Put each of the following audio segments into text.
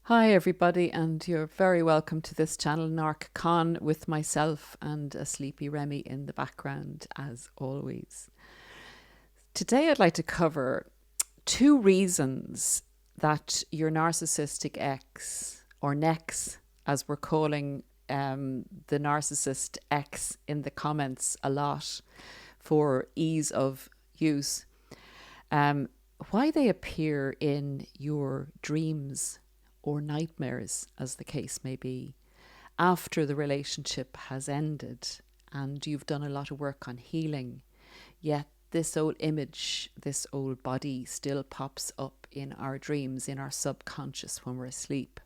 Hi everybody, and you're very welcome to this channel, Narc Con, with myself and a sleepy Remy in the background as always. Today I'd like to cover 2 reasons that your narcissistic ex, or nex as we're calling the narcissist ex in the comments a lot for ease of use, why they appear in your dreams or nightmares, as the case may be, after the relationship has ended and you've done a lot of work on healing, yet this old image, this old body still pops up in our dreams, in our subconscious when we're asleep.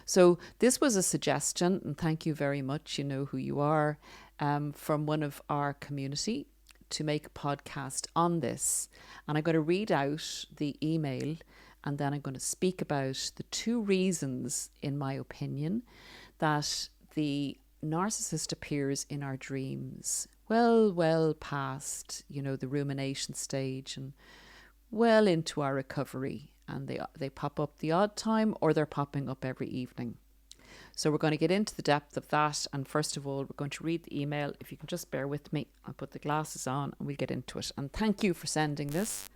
So this was a suggestion, and thank you very much, you know who you are, from one of our community to make a podcast on this. And I'm going to read out the email, and then I'm going to speak about the 2 reasons, in my opinion, that the narcissist appears in our dreams well past, the rumination stage and well into our recovery. And they pop up the odd time, or they're popping up every evening. So we're going to get into the depth of that. And first of all, we're going to read the email. If you can just bear with me, I'll put the glasses on and we'll get into it. And thank you for sending this.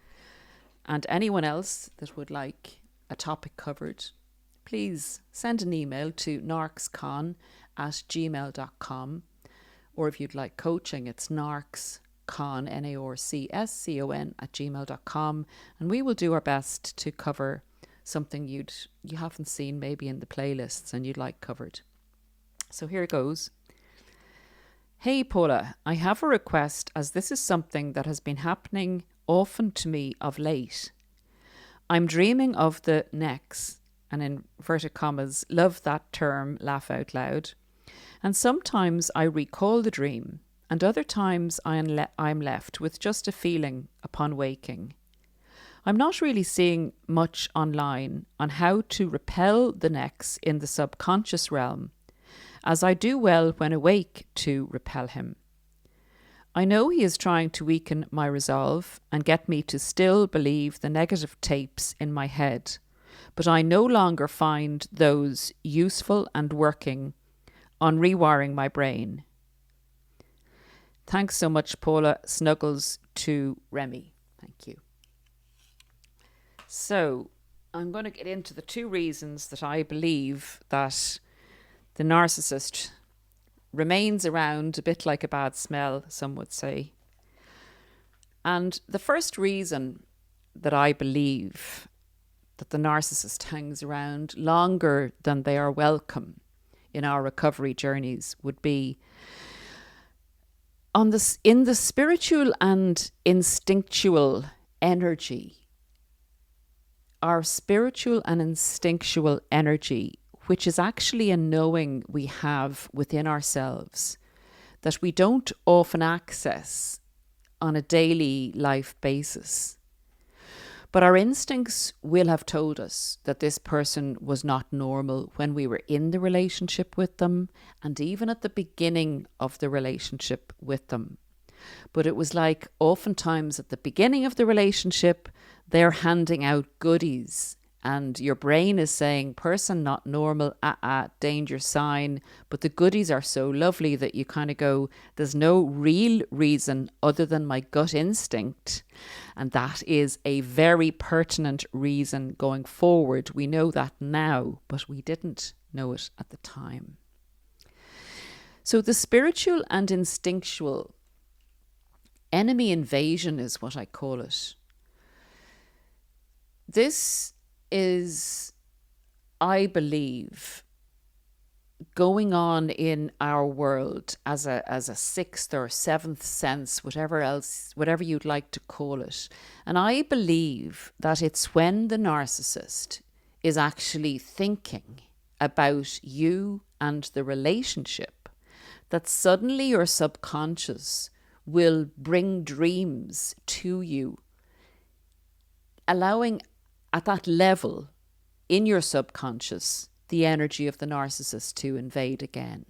And anyone else that would like a topic covered, please send an email to narcscon@gmail.com. Or if you'd like coaching, it's narcscon, NARCSCON @gmail.com. And we will do our best to cover something you haven't seen maybe in the playlists and you'd like covered. So here it goes. Hey Paula, I have a request, as this is something that has been happening often to me of late. I'm dreaming of the nex, and in inverted commas, love that term, laugh out loud. And sometimes I recall the dream, and other times I'm left with just a feeling upon waking. I'm not really seeing much online on how to repel the nex in the subconscious realm, as I do well when awake to repel him. I know he is trying to weaken my resolve and get me to still believe the negative tapes in my head, but I no longer find those useful and working on rewiring my brain. Thanks so much, Paula. Snuggles to Remy. Thank you. So I'm going to get into the 2 reasons that I believe that the narcissist remains around, a bit like a bad smell, some would say. And the first reason that I believe that the narcissist hangs around longer than they are welcome in our recovery journeys would be in the spiritual and instinctual energy. Our spiritual and instinctual energy, which is actually a knowing we have within ourselves that we don't often access on a daily life basis. But our instincts will have told us that this person was not normal when we were in the relationship with them, and even at the beginning of the relationship with them. But it was like oftentimes at the beginning of the relationship, they're handing out goodies. And your brain is saying, person not normal, danger sign. But the goodies are so lovely that you kind of go, there's no real reason other than my gut instinct. And that is a very pertinent reason going forward. We know that now, but we didn't know it at the time. So the spiritual and instinctual enemy invasion is what I call it. This is, I believe, going on in our world as a 6th or 7th sense, whatever you'd like to call it. And I believe that it's when the narcissist is actually thinking about you and the relationship that suddenly your subconscious will bring dreams to you, allowing at that level in your subconscious the energy of the narcissist to invade again.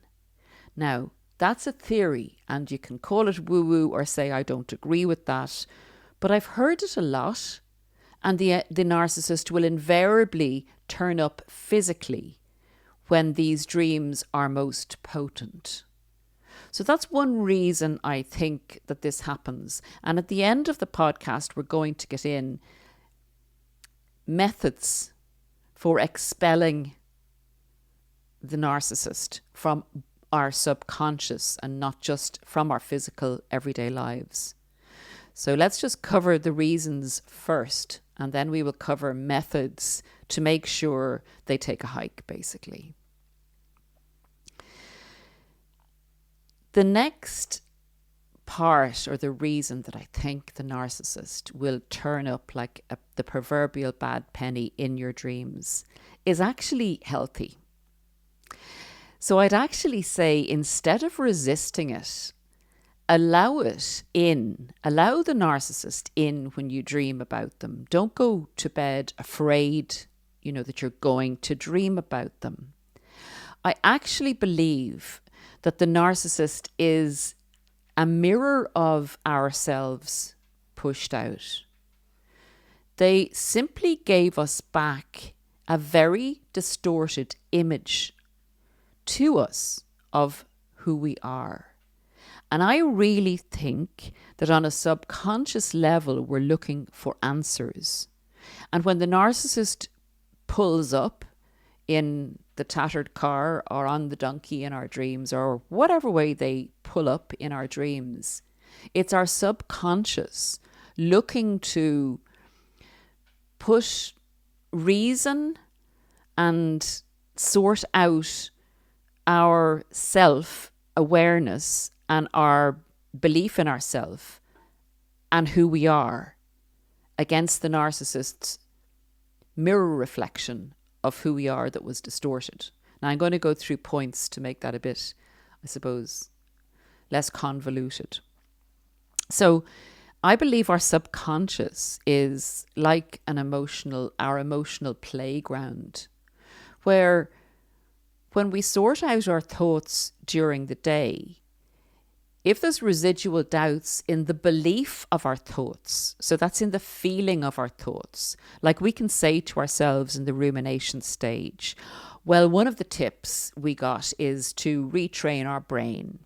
Now, that's a theory, and you can call it woo-woo or say I don't agree with that, but I've heard it a lot, and the narcissist will invariably turn up physically when these dreams are most potent. So that's one reason I think that this happens. And at the end of the podcast, we're going to get in methods for expelling the narcissist from our subconscious and not just from our physical everyday lives. So let's just cover the reasons first, and then we will cover methods to make sure they take a hike, basically. The next part, or the reason that I think the narcissist will turn up like the proverbial bad penny in your dreams, is actually healthy. So I'd actually say, instead of resisting it, allow it in. Allow the narcissist in when you dream about them. Don't go to bed afraid, that you're going to dream about them. I actually believe that the narcissist is a mirror of ourselves pushed out. They simply gave us back a very distorted image to us of who we are. And I really think that on a subconscious level, we're looking for answers. And when the narcissist pulls up in the tattered car or on the donkey in our dreams, or whatever way they pull up in our dreams, it's our subconscious looking to put reason and sort out our self-awareness and our belief in ourselves and who we are against the narcissist's mirror reflection of who we are that was distorted. Now, I'm going to go through points to make that a bit, I suppose, less convoluted. So I believe our subconscious is like our emotional playground, where when we sort out our thoughts during the day, if there's residual doubts in the belief of our thoughts, so that's in the feeling of our thoughts, like we can say to ourselves in the rumination stage, well, one of the tips we got is to retrain our brain.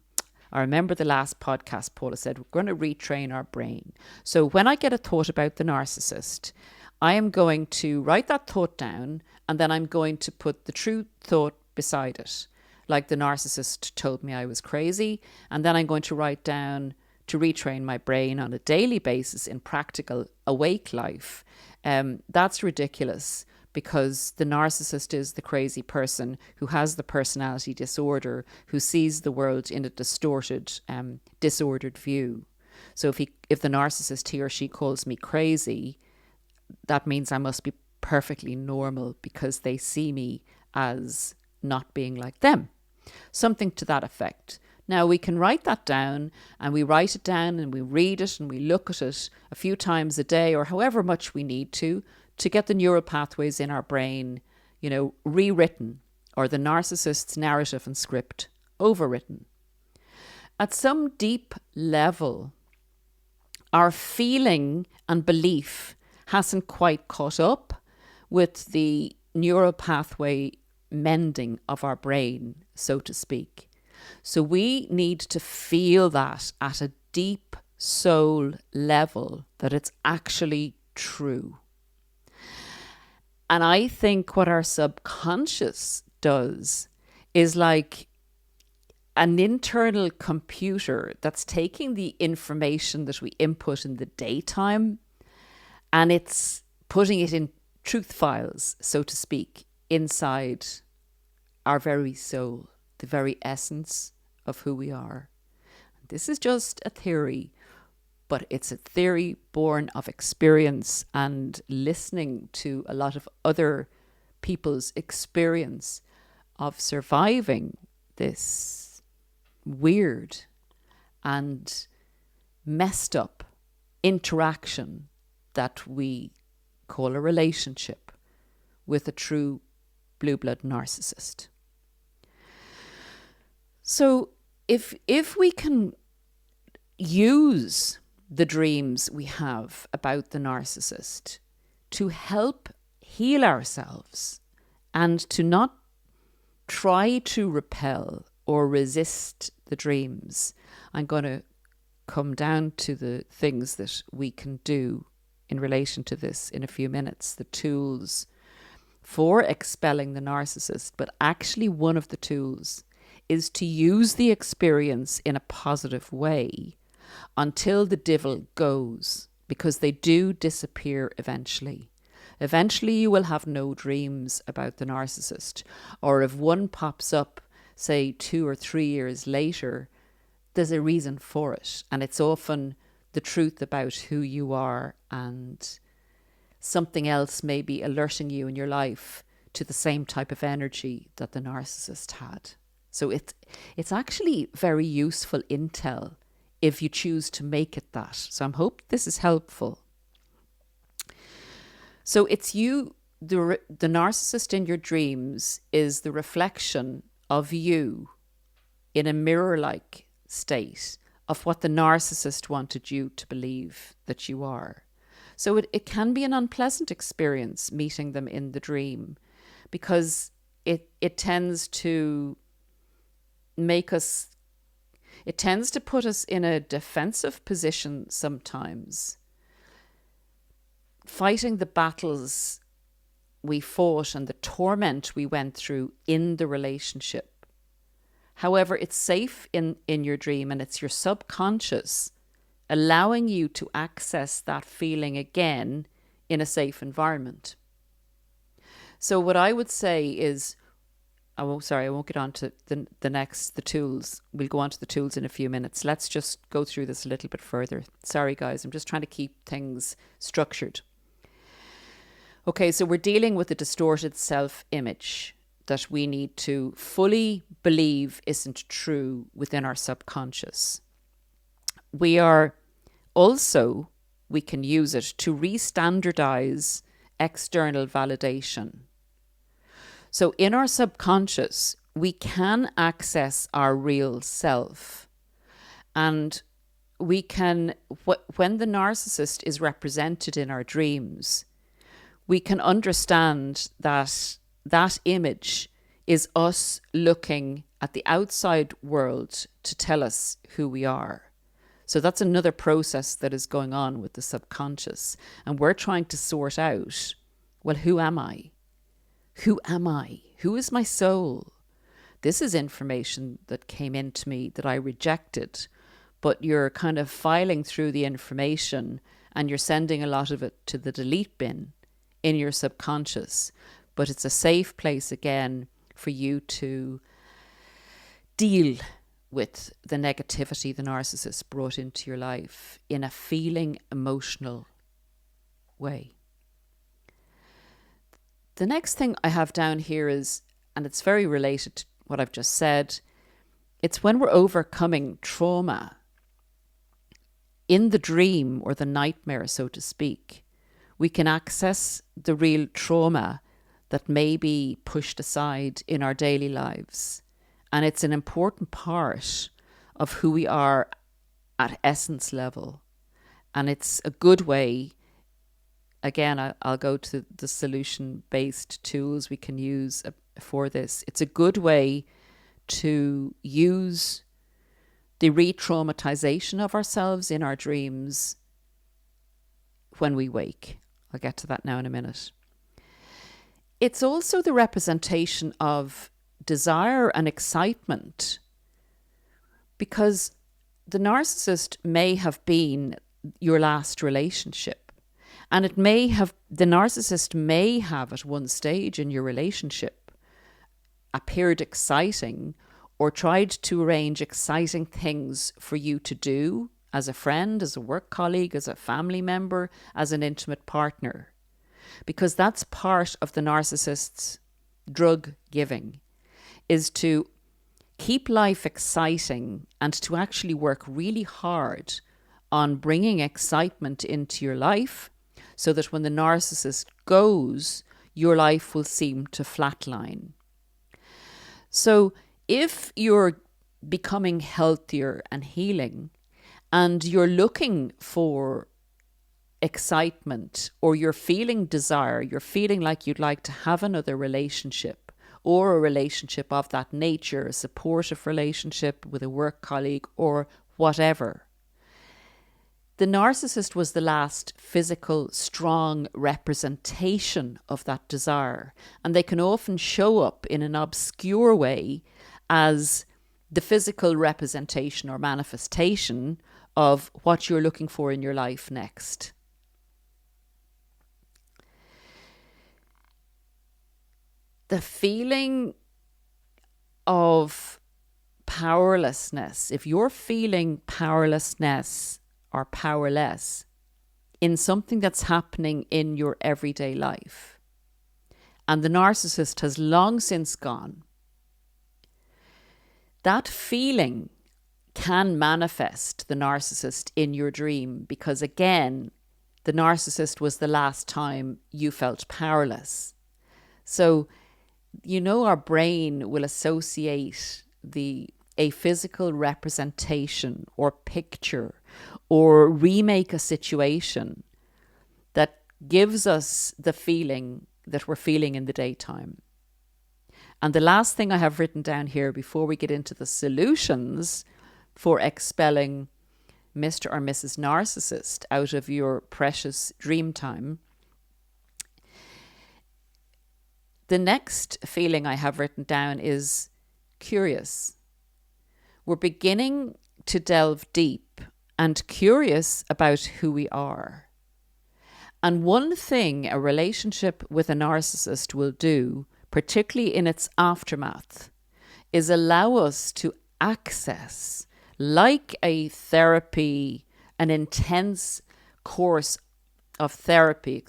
I remember the last podcast, Paula said, we're going to retrain our brain. So when I get a thought about the narcissist, I am going to write that thought down, and then I'm going to put the true thought beside it. Like the narcissist told me I was crazy, and then I'm going to write down to retrain my brain on a daily basis in practical awake life. That's ridiculous, because the narcissist is the crazy person who has the personality disorder, who sees the world in a distorted, disordered view. So if the narcissist, he or she, calls me crazy, that means I must be perfectly normal because they see me as not being like them. Something to that effect. Now, we can write that down, and we write it down and we read it and we look at it a few times a day, or however much we need to get the neuropathways in our brain, rewritten, or the narcissist's narrative and script overwritten. At some deep level, our feeling and belief hasn't quite caught up with the neuropathway mending of our brain, so to speak. So we need to feel that at a deep soul level, that it's actually true. And I think what our subconscious does is like an internal computer that's taking the information that we input in the daytime, and it's putting it in truth files, so to speak, inside our very soul, the very essence of who we are. This is just a theory, but it's a theory born of experience and listening to a lot of other people's experience of surviving this weird and messed up interaction that we call a relationship with a true blue blood narcissist. So if we can use the dreams we have about the narcissist to help heal ourselves and to not try to repel or resist the dreams. I'm going to come down to the things that we can do in relation to this in a few minutes, the tools for expelling the narcissist. But actually one of the tools is to use the experience in a positive way until the devil goes, because they do disappear eventually. Eventually you will have no dreams about the narcissist, or if one pops up, say 2 or 3 years later, there's a reason for it, and it's often the truth about who you are, and something else may be alerting you in your life to the same type of energy that the narcissist had. So it's actually very useful intel if you choose to make it that. So I hope this is helpful. So it's you, the narcissist in your dreams is the reflection of you in a mirror-like state of what the narcissist wanted you to believe that you are. So it can be an unpleasant experience meeting them in the dream, because it tends to put us in a defensive position sometimes, fighting the battles we fought and the torment we went through in the relationship. However, it's safe in your dream, and it's your subconscious allowing you to access that feeling again in a safe environment. So what I would say is, I won't get on to the tools. We'll go on to the tools in a few minutes. Let's just go through this a little bit further. Sorry, guys, I'm just trying to keep things structured. Okay, so we're dealing with a distorted self-image that we need to fully believe isn't true within our subconscious. We can use it to re-standardize external validation. So in our subconscious, we can access our real self. And we can, when the narcissist is represented in our dreams, we can understand that that image is us looking at the outside world to tell us who we are. So that's another process that is going on with the subconscious. And we're trying to sort out, well, who am I? Who am I? Who is my soul? This is information that came into me that I rejected, but you're kind of filing through the information and you're sending a lot of it to the delete bin in your subconscious. But it's a safe place again for you to deal with the negativity the narcissist brought into your life in a feeling, emotional way. The next thing I have down here is, and it's very related to what I've just said, it's when we're overcoming trauma in the dream or the nightmare, so to speak, we can access the real trauma that may be pushed aside in our daily lives. And it's an important part of who we are at essence level. And it's a good way, again, I'll go to the solution-based tools we can use for this. It's a good way to use the re-traumatization of ourselves in our dreams when we wake. I'll get to that now in a minute. It's also the representation of desire and excitement, because the narcissist may have been your last relationship, and the narcissist may have at one stage in your relationship appeared exciting or tried to arrange exciting things for you to do as a friend, as a work colleague, as a family member, as an intimate partner, because that's part of the narcissist's drug giving, is to keep life exciting and to actually work really hard on bringing excitement into your life so that when the narcissist goes, your life will seem to flatline. So if you're becoming healthier and healing and you're looking for excitement, or you're feeling desire, you're feeling like you'd like to have another relationship, or a relationship of that nature, a supportive relationship with a work colleague or whatever. The narcissist was the last physical, strong representation of that desire. And they can often show up in an obscure way as the physical representation or manifestation of what you're looking for in your life next. The feeling of powerlessness, if you're feeling powerlessness or powerless in something that's happening in your everyday life, and the narcissist has long since gone, that feeling can manifest the narcissist in your dream, because again, the narcissist was the last time you felt powerless. So, our brain will associate a physical representation or picture or remake a situation that gives us the feeling that we're feeling in the daytime. And the last thing I have written down here before we get into the solutions for expelling Mr. or Mrs. Narcissist out of your precious dream time, the next feeling I have written down is curious. We're beginning to delve deep and curious about who we are. And one thing a relationship with a narcissist will do, particularly in its aftermath, is allow us to access, like a therapy, an intense course of therapy,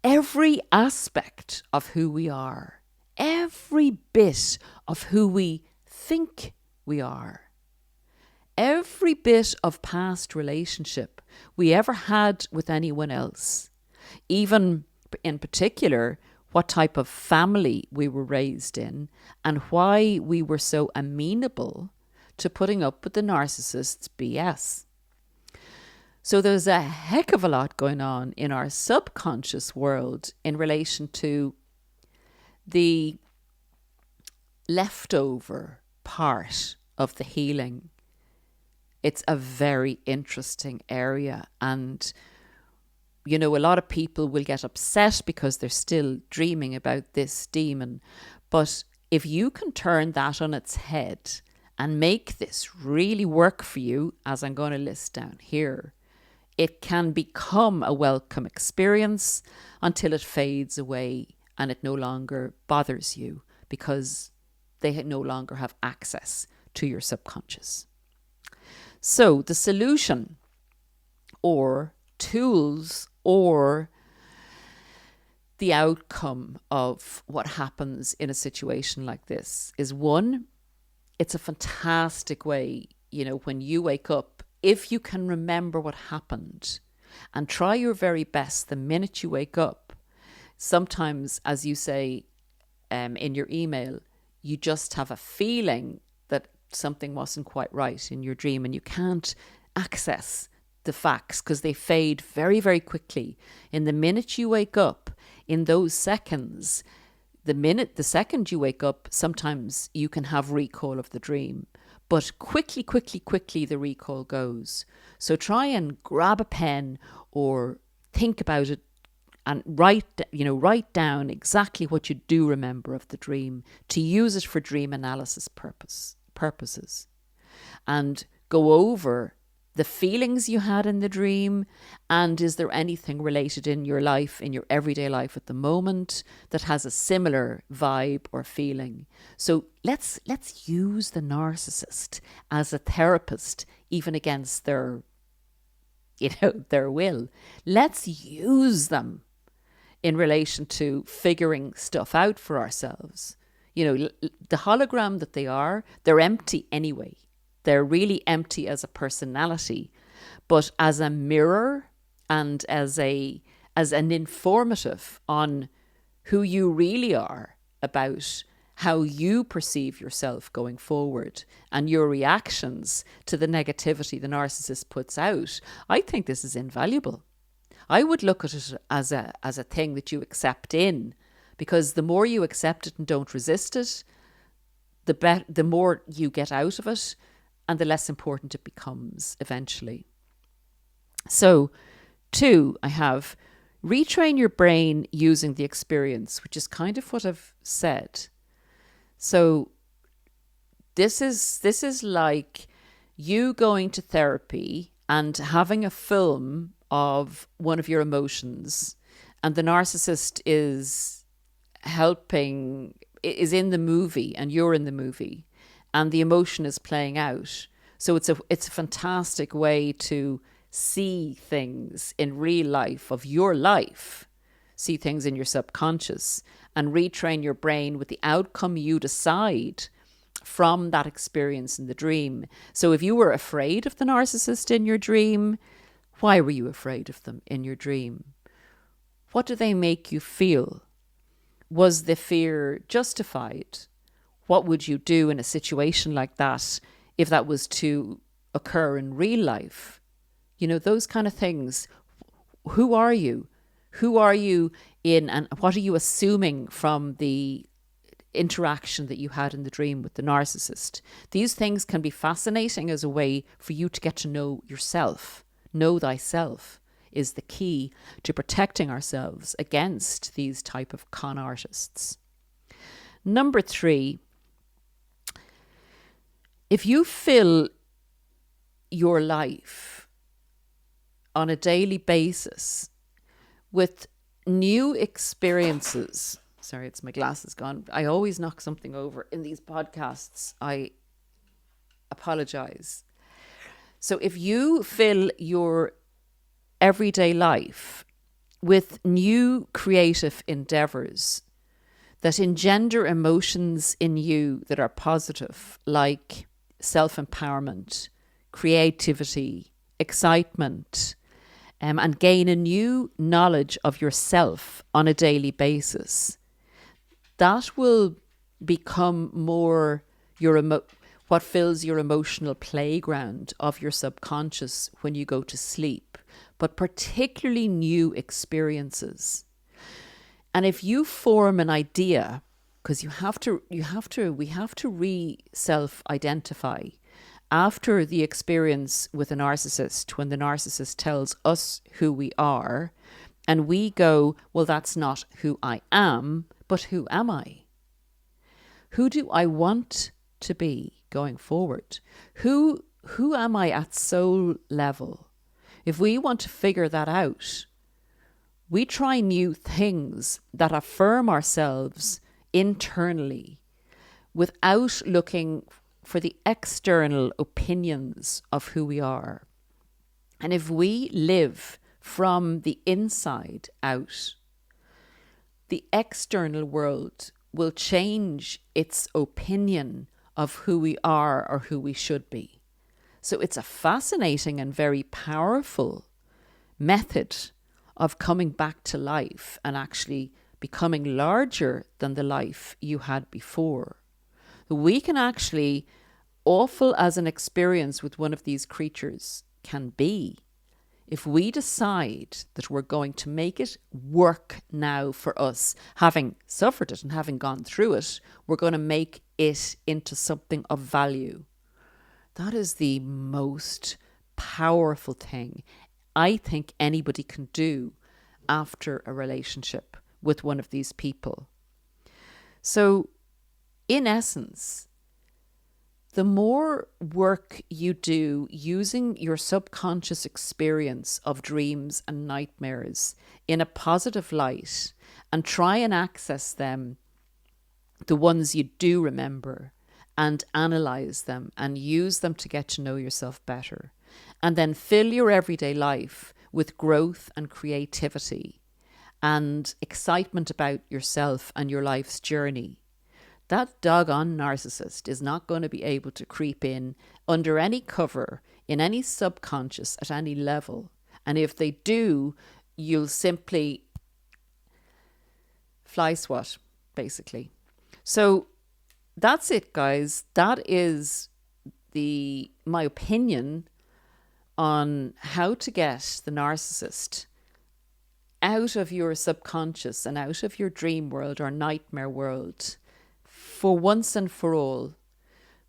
every aspect of who we are, every bit of who we think we are, every bit of past relationship we ever had with anyone else, even in particular what type of family we were raised in and why we were so amenable to putting up with the narcissist's BS. So there's a heck of a lot going on in our subconscious world in relation to the leftover part of the healing. It's a very interesting area, and a lot of people will get upset because they're still dreaming about this demon. But if you can turn that on its head and make this really work for you, as I'm going to list down here, it can become a welcome experience until it fades away and it no longer bothers you because they no longer have access to your subconscious. So the solution or tools or the outcome of what happens in a situation like this is, one, it's a fantastic way, when you wake up, if you can remember what happened and try your very best the minute you wake up. Sometimes, as you say in your email, you just have a feeling that something wasn't quite right in your dream and you can't access the facts because they fade very, very quickly. In the minute you wake up, in those seconds, the second you wake up, sometimes you can have recall of the dream. But quickly, the recall goes. So try and grab a pen or think about it and write down exactly what you do remember of the dream to use it for dream analysis purposes. And go over the feelings you had in the dream, and is there anything related in your life, in your everyday life at the moment, that has a similar vibe or feeling. So let's use the narcissist as a therapist, even against their will. Let's use them in relation to figuring stuff out for ourselves. The hologram that they are, they're empty anyway. They're really empty as a personality, but as a mirror and as an informative on who you really are, about how you perceive yourself going forward and your reactions to the negativity the narcissist puts out, I think this is invaluable. I would look at it as a thing that you accept in, because the more you accept it and don't resist it, the more you get out of it, and the less important it becomes eventually. So, 2, I have retrain your brain using the experience, which is kind of what I've said. So this is like you going to therapy and having a film of one of your emotions, and the narcissist is in the movie and you're in the movie, and the emotion is playing out. So it's a fantastic way to see things in real life of your life, see things in your subconscious, and retrain your brain with the outcome you decide from that experience in the dream. So if you were afraid of the narcissist in your dream, why were you afraid of them in your dream? What do they make you feel? Was the fear justified? What would you do in a situation like that if that was to occur in real life? You know, those kind of things. Who are you? Who are you in, and what are you assuming from the interaction that you had in the dream with the narcissist? These things can be fascinating as a way for you to get to know yourself. Know thyself is the key to protecting ourselves against these type of con artists. Number 3, if you fill your life on a daily basis with new experiences. Sorry, it's my glasses gone. I always knock something over in these podcasts. I apologize. So if you fill your everyday life with new creative endeavors that engender emotions in you that are positive, like self-empowerment, creativity, excitement, and gain a new knowledge of yourself on a daily basis, that will become more what fills your emotional playground of your subconscious when you go to sleep, but particularly new experiences. And if you form an idea, because we have to self-identify after the experience with a narcissist, when the narcissist tells us who we are, and we go, well, that's not who I am, but who am I? Who do I want to be going forward? Who am I at soul level? If we want to figure that out, we try new things that affirm ourselves internally without looking for the external opinions of who we are. And if we live from the inside out, the external world will change its opinion of who we are or who we should be. So it's a fascinating and very powerful method of coming back to life and actually becoming larger than the life you had before. We can actually, awful as an experience with one of these creatures can be, if we decide that we're going to make it work now for us, having suffered it and having gone through it, we're going to make it into something of value. That is the most powerful thing I think anybody can do after a relationship with one of these people. So, in essence, the more work you do using your subconscious experience of dreams and nightmares in a positive light and try and access them, the ones you do remember, and analyze them and use them to get to know yourself better, and then fill your everyday life with growth and creativity and excitement about yourself and your life's journey, that doggone narcissist is not going to be able to creep in under any cover, in any subconscious, at any level. And if they do, you'll simply fly swat, basically. So that's it, guys. That is my opinion on how to get the narcissist out of your subconscious and out of your dream world or nightmare world for once and for all,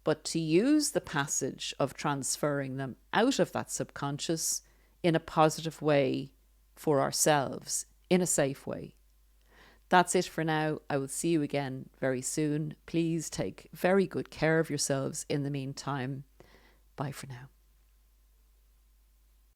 but to use the passage of transferring them out of that subconscious in a positive way for ourselves, in a safe way. That's it for now. I will see you again very soon. Please take very good care of yourselves in the meantime. Bye for now.